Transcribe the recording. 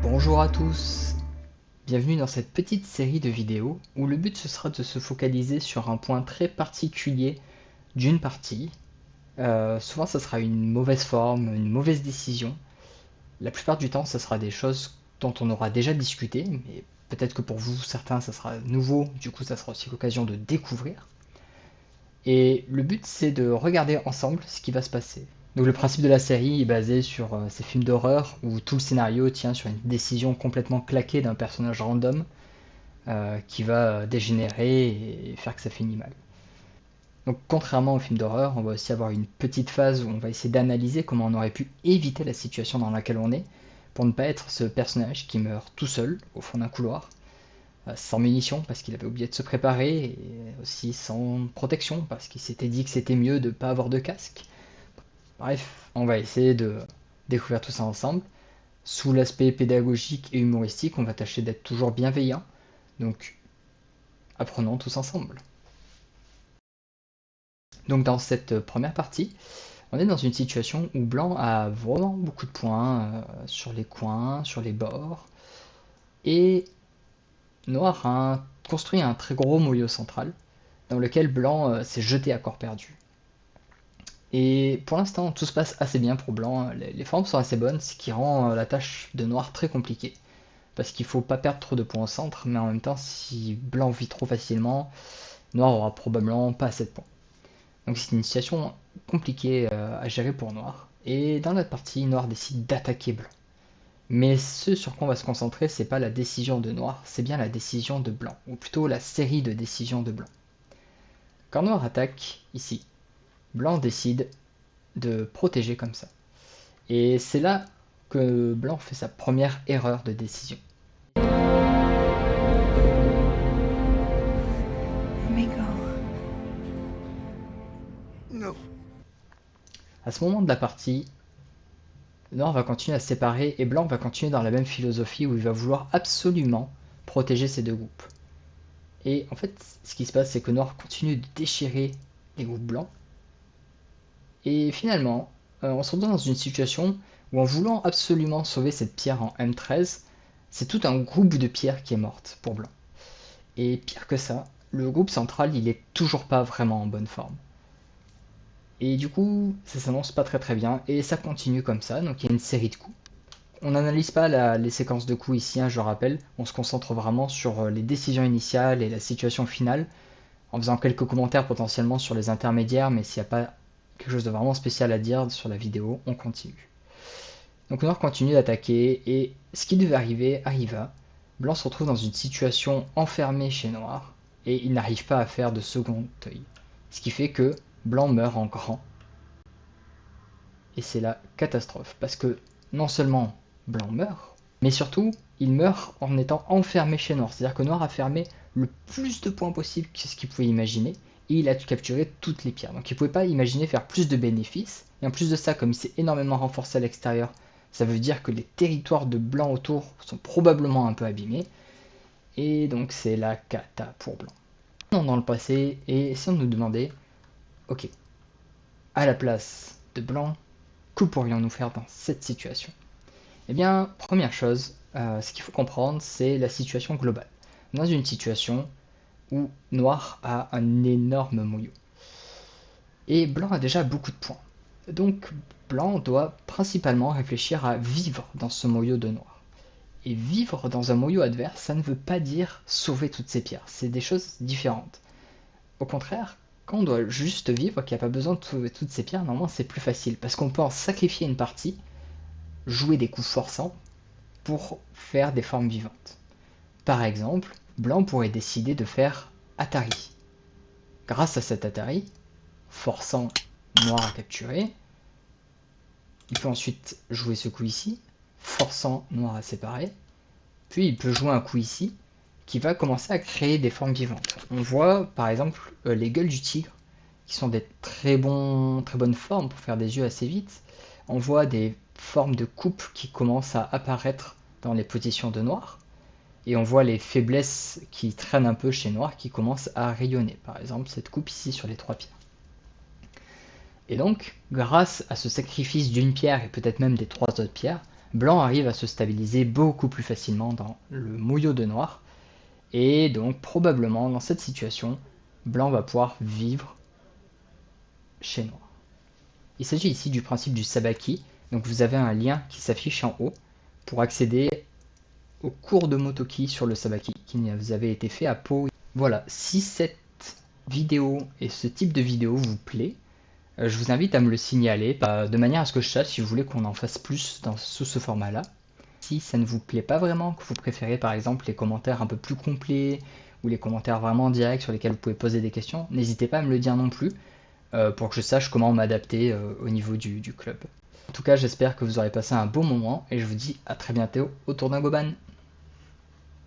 Bonjour à tous, bienvenue dans cette petite série de vidéos où le but ce sera de se focaliser sur un point très particulier d'une partie. Souvent ça sera une mauvaise forme, une mauvaise décision. La plupart du temps ça sera des choses dont on aura déjà discuté, mais peut-être que pour vous certains ça sera nouveau, du coup ça sera aussi l'occasion de découvrir. Et le but c'est de regarder ensemble ce qui va se passer. Donc le principe de la série est basé sur ces films d'horreur où tout le scénario tient sur une décision complètement claquée d'un personnage random qui va dégénérer et faire que ça finit mal. Donc contrairement aux films d'horreur, on va aussi avoir une petite phase où on va essayer d'analyser comment on aurait pu éviter la situation dans laquelle on est pour ne pas être ce personnage qui meurt tout seul au fond d'un couloir, sans munitions parce qu'il avait oublié de se préparer, et aussi sans protection parce qu'il s'était dit que c'était mieux de ne pas avoir de casque. Bref, on va essayer de découvrir tout ça ensemble. Sous l'aspect pédagogique et humoristique, on va tâcher d'être toujours bienveillant. Donc, apprenons tous ensemble. Donc, dans cette première partie, on est dans une situation où Blanc a vraiment beaucoup de points sur les coins, sur les bords. Et Noir a construit un très gros moyeu central dans lequel Blanc s'est jeté à corps perdu. Et pour l'instant, tout se passe assez bien pour Blanc. Les formes sont assez bonnes, ce qui rend la tâche de Noir très compliquée. Parce qu'il faut pas perdre trop de points au centre, mais en même temps, si Blanc vit trop facilement, Noir aura probablement pas assez de points. Donc c'est une situation compliquée à gérer pour Noir. Et dans la partie, Noir décide d'attaquer Blanc. Mais ce sur quoi on va se concentrer, c'est pas la décision de Noir, c'est bien la décision de Blanc, ou plutôt la série de décisions de Blanc. Quand Noir attaque, ici, Blanc décide de protéger comme ça. Et c'est là que Blanc fait sa première erreur de décision. Let me go. No. À ce moment de la partie, Noir va continuer à se séparer et Blanc va continuer dans la même philosophie où il va vouloir absolument protéger ces deux groupes. Et en fait, ce qui se passe, c'est que Noir continue de déchirer les groupes blancs. Et finalement, on se retrouve dans une situation où en voulant absolument sauver cette pierre en M13, c'est tout un groupe de pierres qui est morte pour Blanc. Et pire que ça, le groupe central, il est toujours pas vraiment en bonne forme. Et du coup, ça s'annonce pas très bien, et ça continue comme ça, donc il y a une série de coups. On n'analyse pas les séquences de coups ici, hein, je rappelle, on se concentre vraiment sur les décisions initiales et la situation finale, en faisant quelques commentaires potentiellement sur les intermédiaires, mais s'il n'y a pas quelque chose de vraiment spécial à dire sur la vidéo, on continue. Donc Noir continue d'attaquer, et ce qui devait arriver arriva. Blanc se retrouve dans une situation enfermée chez Noir, et il n'arrive pas à faire de second œil. Ce qui fait que Blanc meurt en grand. Et c'est la catastrophe, parce que non seulement Blanc meurt, mais surtout, il meurt en étant enfermé chez Noir. C'est-à-dire que Noir a fermé le plus de points possible que ce qu'il pouvait imaginer, et il a capturé toutes les pierres. Donc il ne pouvait pas imaginer faire plus de bénéfices, et en plus de ça, comme il s'est énormément renforcé à l'extérieur, ça veut dire que les territoires de Blanc autour sont probablement un peu abîmés, et donc c'est la cata pour Blanc. Dans le passé, et si on nous demandait, ok, à la place de Blanc, que pourrions-nous faire dans cette situation? Eh bien, première chose, ce qu'il faut comprendre, c'est la situation globale. Dans une situation où Noir a un énorme moyeu. Et Blanc a déjà beaucoup de points. Donc, Blanc doit principalement réfléchir à vivre dans ce moyeu de Noir. Et vivre dans un moyeu adverse, ça ne veut pas dire sauver toutes ces pierres. C'est des choses différentes. Au contraire, quand on doit juste vivre, qu'il n'y a pas besoin de sauver toutes ces pierres, normalement c'est plus facile. Parce qu'on peut en sacrifier une partie, jouer des coups forçants, pour faire des formes vivantes. Par exemple, Blanc pourrait décider de faire Atari. Grâce à cet Atari, forçant Noir à capturer, il peut ensuite jouer ce coup ici, forçant Noir à séparer, puis il peut jouer un coup ici, qui va commencer à créer des formes vivantes. On voit par exemple les gueules du tigre, qui sont des très bonnes formes pour faire des yeux assez vite. On voit des formes de coupe qui commencent à apparaître dans les positions de Noir. Et on voit les faiblesses qui traînent un peu chez Noir qui commencent à rayonner. Par exemple, cette coupe ici sur les 3 pierres. Et donc, grâce à ce sacrifice d'une pierre et peut-être même des 3 autres pierres, Blanc arrive à se stabiliser beaucoup plus facilement dans le mouillot de noir. Et donc probablement dans cette situation, Blanc va pouvoir vivre chez Noir. Il s'agit ici du principe du sabaki. Donc vous avez un lien qui s'affiche en haut pour accéder au cours de Motoki sur le sabaki qui vous avait été fait à Pau. Voilà, si cette vidéo et ce type de vidéo vous plaît, je vous invite à me le signaler de manière à ce que je sache si vous voulez qu'on en fasse plus sous ce format-là. Si ça ne vous plaît pas vraiment, que vous préférez par exemple les commentaires un peu plus complets ou les commentaires vraiment directs sur lesquels vous pouvez poser des questions, n'hésitez pas à me le dire non plus pour que je sache comment m'adapter au niveau du club. En tout cas, j'espère que vous aurez passé un bon moment et je vous dis à très bientôt autour d'un goban.